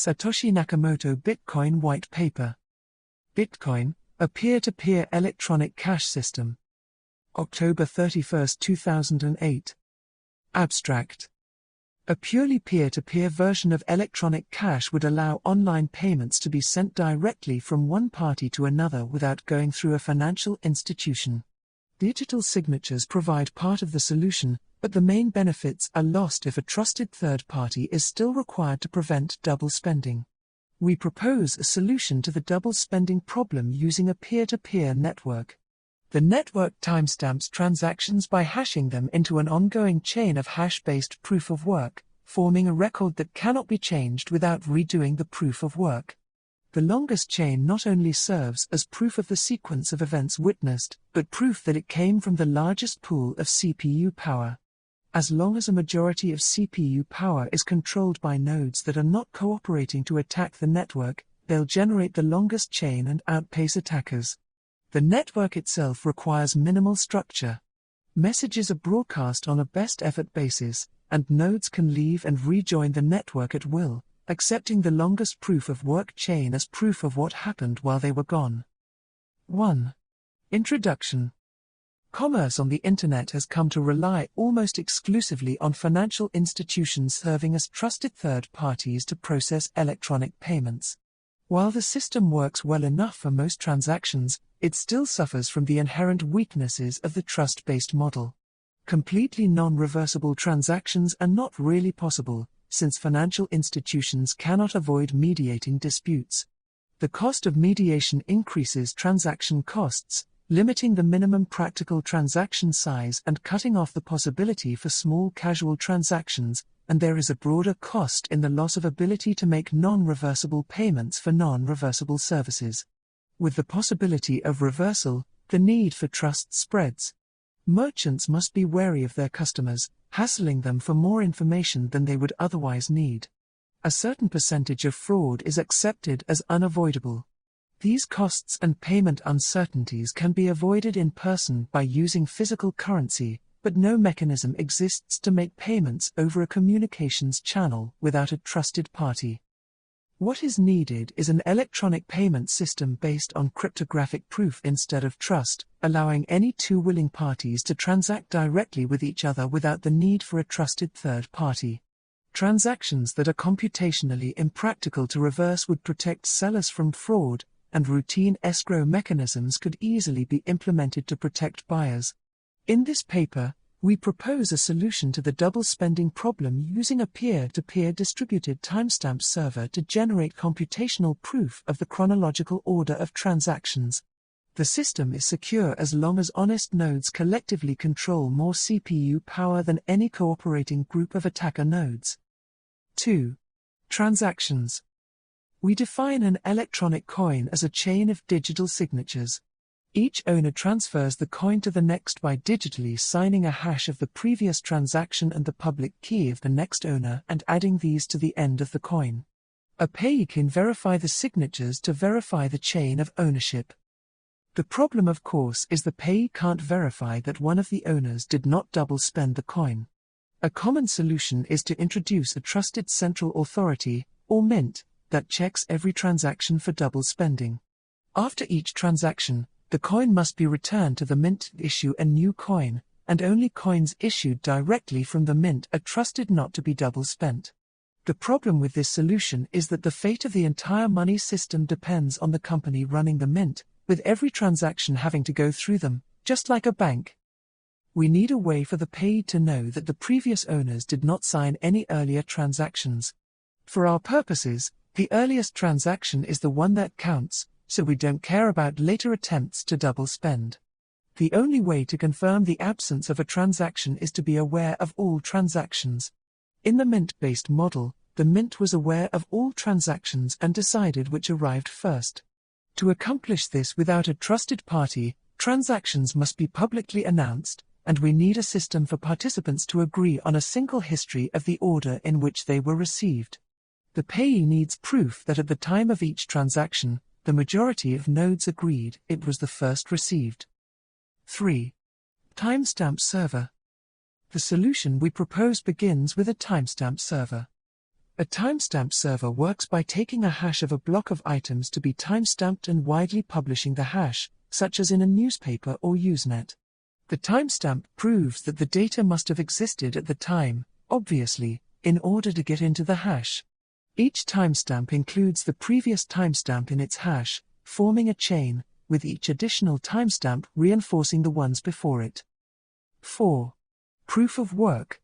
Satoshi Nakamoto Bitcoin White Paper. Bitcoin, a peer-to-peer electronic cash system. October 31, 2008. Abstract. A purely peer-to-peer version of electronic cash would allow online payments to be sent directly from one party to another without going through a financial institution. Digital signatures provide part of the solution, but the main benefits are lost if a trusted third party is still required to prevent double spending. We propose a solution to the double spending problem using a peer-to-peer network. The network timestamps transactions by hashing them into an ongoing chain of hash-based proof of work, forming a record that cannot be changed without redoing the proof of work. The longest chain not only serves as proof of the sequence of events witnessed, but proof that it came from the largest pool of CPU power. As long as a majority of CPU power is controlled by nodes that are not cooperating to attack the network, they'll generate the longest chain and outpace attackers. The network itself requires minimal structure. Messages are broadcast on a best effort basis, and nodes can leave and rejoin the network at will, accepting the longest proof of work chain as proof of what happened while they were gone. 1. Introduction. Commerce on the Internet has come to rely almost exclusively on financial institutions serving as trusted third parties to process electronic payments. While the system works well enough for most transactions, it still suffers from the inherent weaknesses of the trust-based model. Completely non-reversible transactions are not really possible, since financial institutions cannot avoid mediating disputes. The cost of mediation increases transaction costs, limiting the minimum practical transaction size and cutting off the possibility for small casual transactions, and there is a broader cost in the loss of ability to make non-reversible payments for non-reversible services. With the possibility of reversal, the need for trust spreads. Merchants must be wary of their customers, hassling them for more information than they would otherwise need. A certain percentage of fraud is accepted as unavoidable. These costs and payment uncertainties can be avoided in person by using physical currency, but no mechanism exists to make payments over a communications channel without a trusted party. What is needed is an electronic payment system based on cryptographic proof instead of trust, allowing any two willing parties to transact directly with each other without the need for a trusted third party. Transactions that are computationally impractical to reverse would protect sellers from fraud, and routine escrow mechanisms could easily be implemented to protect buyers. In this paper, we propose a solution to the double spending problem using a peer-to-peer distributed timestamp server to generate computational proof of the chronological order of transactions. The system is secure as long as honest nodes collectively control more CPU power than any cooperating group of attacker nodes. 2. Transactions. We define an electronic coin as a chain of digital signatures. Each owner transfers the coin to the next by digitally signing a hash of the previous transaction and the public key of the next owner and adding these to the end of the coin. A payee can verify the signatures to verify the chain of ownership. The problem, of course, is the payee can't verify that one of the owners did not double spend the coin. A common solution is to introduce a trusted central authority, or mint, that checks every transaction for double spending. After each transaction, the coin must be returned to the mint to issue a new coin, and only coins issued directly from the mint are trusted not to be double spent. The problem with this solution is that the fate of the entire money system depends on the company running the mint, with every transaction having to go through them, just like a bank. We need a way for the payee to know that the previous owners did not sign any earlier transactions. For our purposes, the earliest transaction is the one that counts, so we don't care about later attempts to double spend. The only way to confirm the absence of a transaction is to be aware of all transactions. In the mint-based model, the mint was aware of all transactions and decided which arrived first. To accomplish this without a trusted party, transactions must be publicly announced, and we need a system for participants to agree on a single history of the order in which they were received. The payee needs proof that at the time of each transaction, the majority of nodes agreed it was the first received. 3. Timestamp server. The solution we propose begins with a timestamp server. A timestamp server works by taking a hash of a block of items to be timestamped and widely publishing the hash, such as in a newspaper or Usenet. The timestamp proves that the data must have existed at the time, obviously, in order to get into the hash. Each timestamp includes the previous timestamp in its hash, forming a chain, with each additional timestamp reinforcing the ones before it. 4. Proof of work.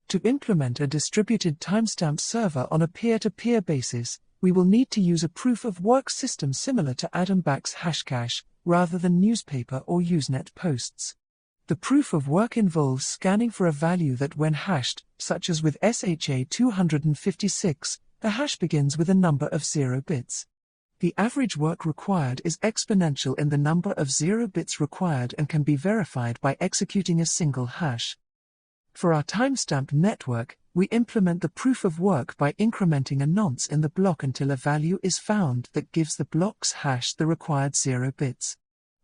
To implement a distributed timestamp server on a peer-to-peer basis, we will need to use a proof-of-work system similar to Adam Back's Hashcash, rather than newspaper or Usenet posts. The proof-of-work involves scanning for a value that when hashed, such as with SHA-256, the hash begins with a number of 0 bits. The average work required is exponential in the number of 0 bits required and can be verified by executing a single hash. For our timestamp network, we implement the proof of work by incrementing a nonce in the block until a value is found that gives the block's hash the required 0 bits.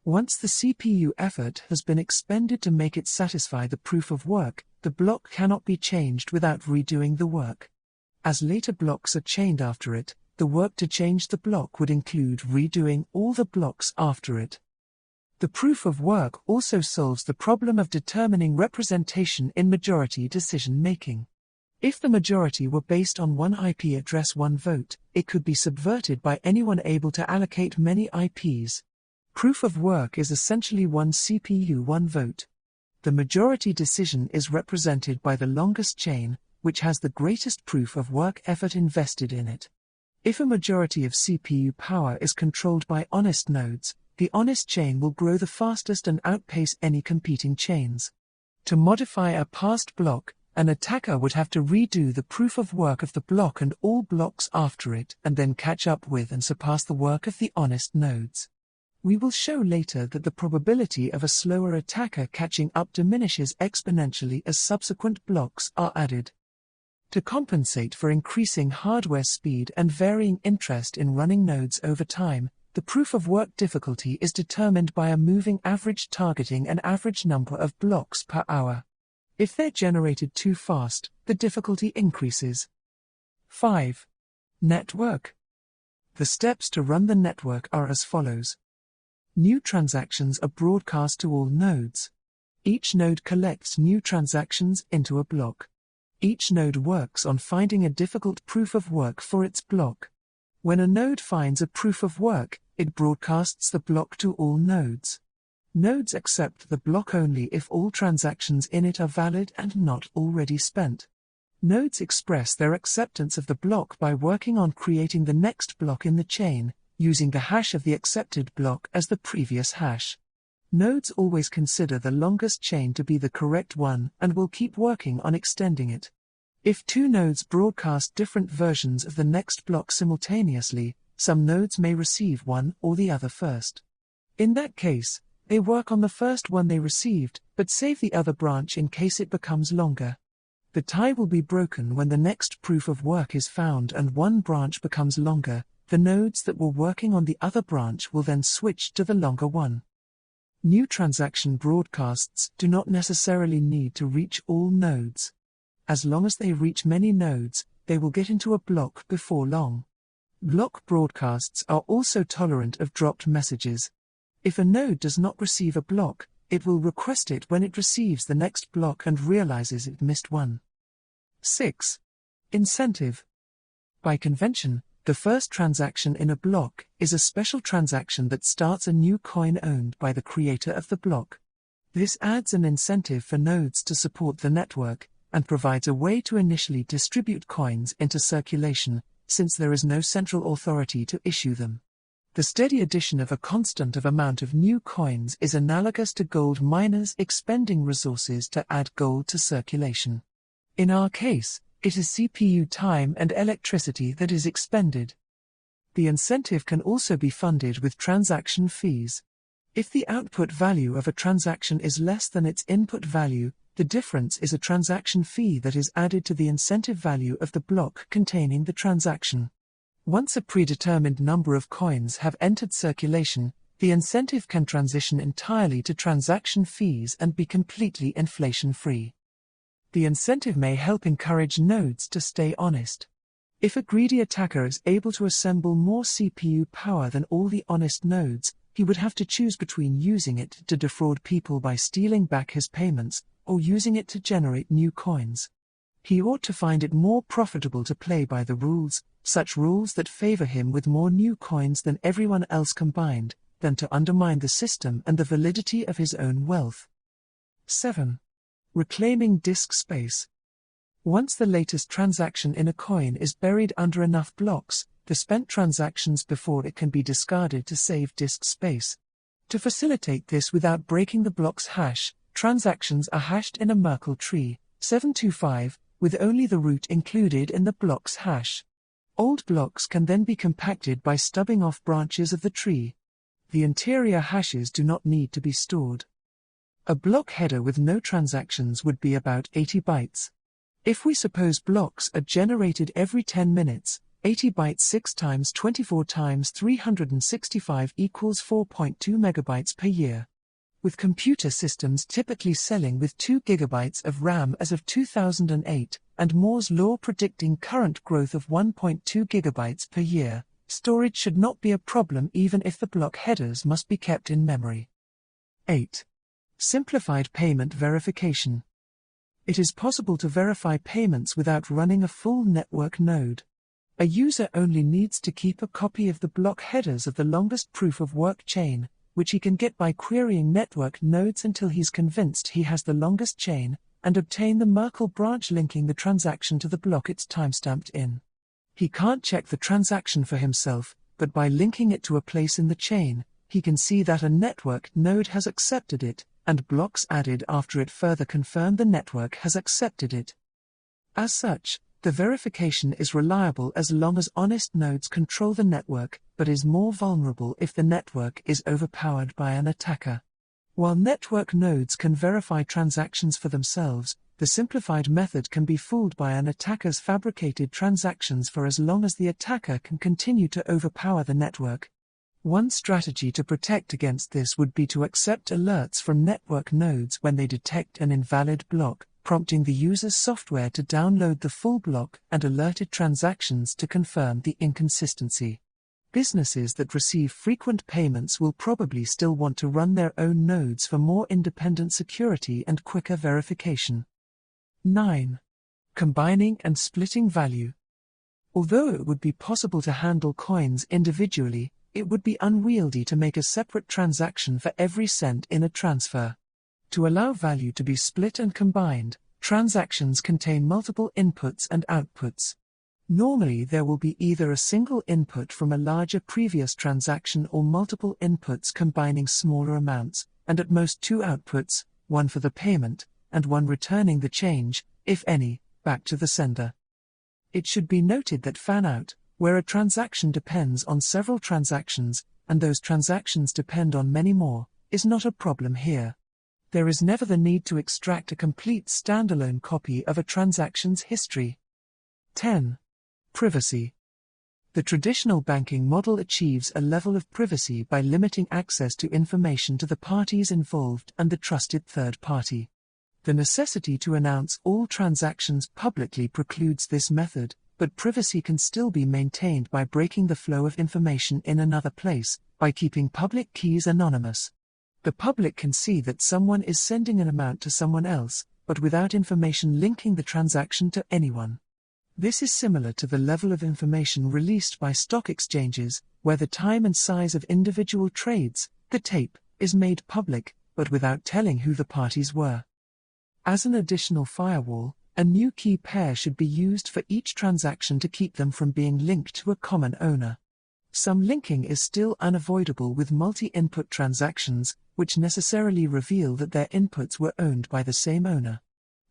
Once the CPU effort has been expended to make it satisfy the proof of work, the block cannot be changed without redoing the work. As later blocks are chained after it, the work to change the block would include redoing all the blocks after it. The proof of work also solves the problem of determining representation in majority decision-making. If the majority were based on one IP address, one vote, it could be subverted by anyone able to allocate many IPs. Proof of work is essentially one CPU, one vote. The majority decision is represented by the longest chain, which has the greatest proof of work effort invested in it. If a majority of CPU power is controlled by honest nodes, the honest chain will grow the fastest and outpace any competing chains. To modify a passed block, an attacker would have to redo the proof of work of the block and all blocks after it and then catch up with and surpass the work of the honest nodes. We will show later that the probability of a slower attacker catching up diminishes exponentially as subsequent blocks are added. To compensate for increasing hardware speed and varying interest in running nodes over time, the proof-of-work difficulty is determined by a moving average targeting an average number of blocks per hour. If they're generated too fast, the difficulty increases. 5. Network. The steps to run the network are as follows. New transactions are broadcast to all nodes. Each node collects new transactions into a block. Each node works on finding a difficult proof of work for its block. When a node finds a proof of work, it broadcasts the block to all nodes. Nodes accept the block only if all transactions in it are valid and not already spent. Nodes express their acceptance of the block by working on creating the next block in the chain, using the hash of the accepted block as the previous hash. Nodes always consider the longest chain to be the correct one and will keep working on extending it. If two nodes broadcast different versions of the next block simultaneously, some nodes may receive one or the other first. In that case, they work on the first one they received, but save the other branch in case it becomes longer. The tie will be broken when the next proof of work is found and one branch becomes longer. The nodes that were working on the other branch will then switch to the longer one. New transaction broadcasts do not necessarily need to reach all nodes. As long as they reach many nodes, they will get into a block before long. Block broadcasts are also tolerant of dropped messages. If a node does not receive a block, it will request it when it receives the next block and realizes it missed one. 6. Incentive. By convention, the first transaction in a block is a special transaction that starts a new coin owned by the creator of the block. This adds an incentive for nodes to support the network, and provides a way to initially distribute coins into circulation, since there is no central authority to issue them. The steady addition of a constant amount of new coins is analogous to gold miners expending resources to add gold to circulation. In our case, it is CPU time and electricity that is expended. The incentive can also be funded with transaction fees. If the output value of a transaction is less than its input value, the difference is a transaction fee that is added to the incentive value of the block containing the transaction. Once a predetermined number of coins have entered circulation, the incentive can transition entirely to transaction fees and be completely inflation-free. The incentive may help encourage nodes to stay honest. If a greedy attacker is able to assemble more CPU power than all the honest nodes, he would have to choose between using it to defraud people by stealing back his payments, or using it to generate new coins. He ought to find it more profitable to play by the rules, such rules that favor him with more new coins than everyone else combined, than to undermine the system and the validity of his own wealth. 7. Reclaiming disk space. Once the latest transaction in a coin is buried under enough blocks, the spent transactions before it can be discarded to save disk space. To facilitate this without breaking the block's hash, transactions are hashed in a Merkle tree, 725, with only the root included in the block's hash. Old blocks can then be compacted by stubbing off branches of the tree. The interior hashes do not need to be stored. A block header with no transactions would be about 80 bytes. If we suppose blocks are generated every 10 minutes, 80 bytes 6 times 24 times 365 equals 4.2 megabytes per year. With computer systems typically selling with 2 gigabytes of RAM as of 2008, and Moore's law predicting current growth of 1.2 gigabytes per year, storage should not be a problem even if the block headers must be kept in memory. 8. Simplified payment verification. It is possible to verify payments without running a full network node. A user only needs to keep a copy of the block headers of the longest proof of work chain, which he can get by querying network nodes until he's convinced he has the longest chain, and obtain the Merkle branch linking the transaction to the block it's timestamped in. He can't check the transaction for himself, but by linking it to a place in the chain, he can see that a network node has accepted it, and blocks added after it further confirm the network has accepted it. As such, the verification is reliable as long as honest nodes control the network, but is more vulnerable if the network is overpowered by an attacker. While network nodes can verify transactions for themselves, the simplified method can be fooled by an attacker's fabricated transactions for as long as the attacker can continue to overpower the network. One strategy to protect against this would be to accept alerts from network nodes when they detect an invalid block, prompting the user's software to download the full block and alerted transactions to confirm the inconsistency. Businesses that receive frequent payments will probably still want to run their own nodes for more independent security and quicker verification. 9. Combining and splitting value. Although it would be possible to handle coins individually, it would be unwieldy to make a separate transaction for every cent in a transfer. To allow value to be split and combined, transactions contain multiple inputs and outputs. Normally there will be either a single input from a larger previous transaction or multiple inputs combining smaller amounts, and at most 2 outputs, one for the payment, and one returning the change, if any, back to the sender. It should be noted that fan-out, where a transaction depends on several transactions, and those transactions depend on many more, is not a problem here. There is never the need to extract a complete standalone copy of a transaction's history. 10. Privacy. The traditional banking model achieves a level of privacy by limiting access to information to the parties involved and the trusted third party. The necessity to announce all transactions publicly precludes this method, but privacy can still be maintained by breaking the flow of information in another place, by keeping public keys anonymous. The public can see that someone is sending an amount to someone else, but without information linking the transaction to anyone. This is similar to the level of information released by stock exchanges, where the time and size of individual trades, the tape, is made public, but without telling who the parties were. As an additional firewall, a new key pair should be used for each transaction to keep them from being linked to a common owner. Some linking is still unavoidable with multi-input transactions, which necessarily reveal that their inputs were owned by the same owner.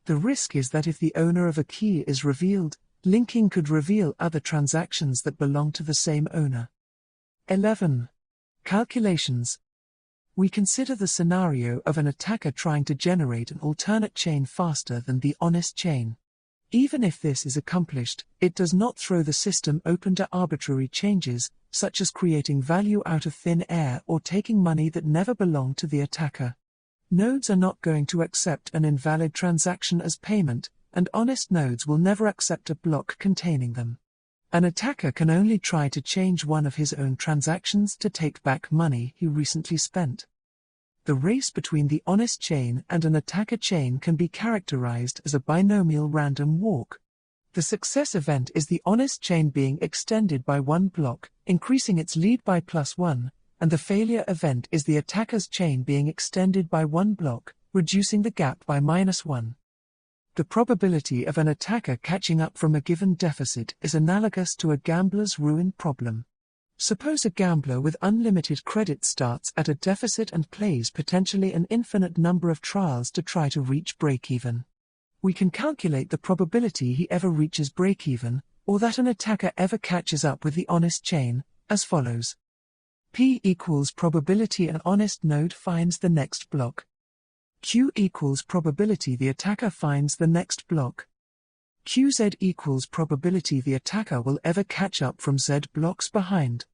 The risk is that if the owner of a key is revealed, linking could reveal other transactions that belong to the same owner. 11. Calculations. We consider the scenario of an attacker trying to generate an alternate chain faster than the honest chain. Even if this is accomplished, it does not throw the system open to arbitrary changes, such as creating value out of thin air or taking money that never belonged to the attacker. Nodes are not going to accept an invalid transaction as payment, and honest nodes will never accept a block containing them. An attacker can only try to change one of his own transactions to take back money he recently spent. The race between the honest chain and an attacker chain can be characterized as a binomial random walk. The success event is the honest chain being extended by one block, increasing its lead by +1, and the failure event is the attacker's chain being extended by one block, reducing the gap by -1. The probability of an attacker catching up from a given deficit is analogous to a gambler's ruin problem. Suppose a gambler with unlimited credit starts at a deficit and plays potentially an infinite number of trials to try to reach break-even. We can calculate the probability he ever reaches break-even, or that an attacker ever catches up with the honest chain, as follows. P equals probability an honest node finds the next block. Q equals probability the attacker finds the next block. QZ equals probability the attacker will ever catch up from Z blocks behind.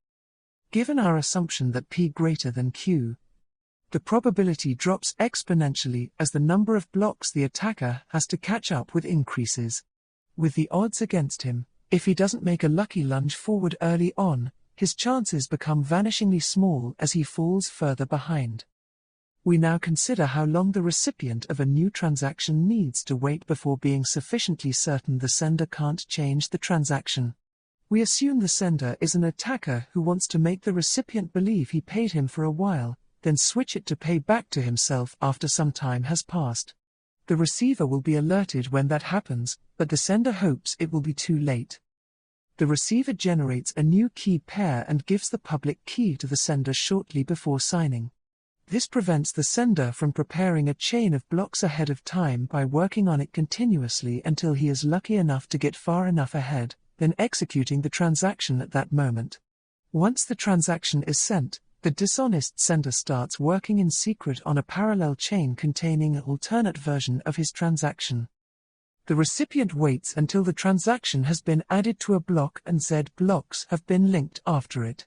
Given our assumption that P greater than Q, the probability drops exponentially as the number of blocks the attacker has to catch up with increases. With the odds against him, if he doesn't make a lucky lunge forward early on, his chances become vanishingly small as he falls further behind. We now consider how long the recipient of a new transaction needs to wait before being sufficiently certain the sender can't change the transaction. We assume the sender is an attacker who wants to make the recipient believe he paid him for a while, then switch it to pay back to himself after some time has passed. The receiver will be alerted when that happens, but the sender hopes it will be too late. The receiver generates a new key pair and gives the public key to the sender shortly before signing. This prevents the sender from preparing a chain of blocks ahead of time by working on it continuously until he is lucky enough to get far enough ahead, then executing the transaction at that moment. Once the transaction is sent, the dishonest sender starts working in secret on a parallel chain containing an alternate version of his transaction. The recipient waits until the transaction has been added to a block and Z blocks have been linked after it.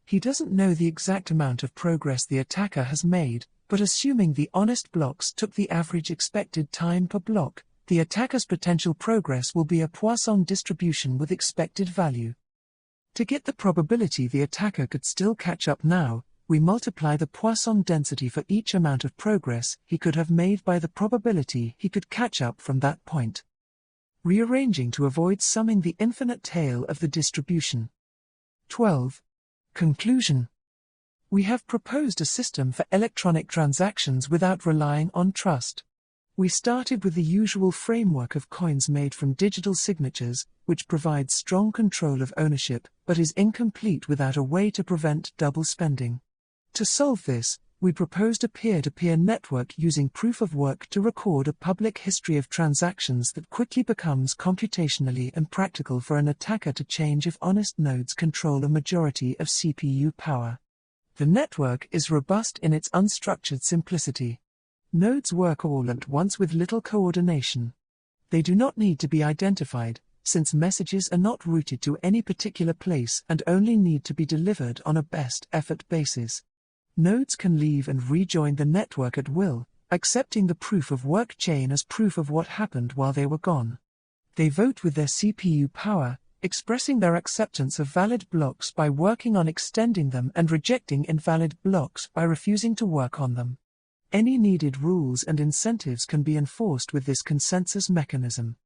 He doesn't know the exact amount of progress the attacker has made, but assuming the honest blocks took the average expected time per block, the attacker's potential progress will be a Poisson distribution with expected value. To get the probability the attacker could still catch up now, we multiply the Poisson density for each amount of progress he could have made by the probability he could catch up from that point, rearranging to avoid summing the infinite tail of the distribution. 12. Conclusion. We have proposed a system for electronic transactions without relying on trust. We started with the usual framework of coins made from digital signatures, which provides strong control of ownership, but is incomplete without a way to prevent double spending. To solve this, we proposed a peer-to-peer network using proof of work to record a public history of transactions that quickly becomes computationally impractical for an attacker to change if honest nodes control a majority of CPU power. The network is robust in its unstructured simplicity. Nodes work all at once with little coordination. They do not need to be identified, since messages are not routed to any particular place and only need to be delivered on a best effort basis. Nodes can leave and rejoin the network at will, accepting the proof of work chain as proof of what happened while they were gone. They vote with their CPU power, expressing their acceptance of valid blocks by working on extending them and rejecting invalid blocks by refusing to work on them. Any needed rules and incentives can be enforced with this consensus mechanism.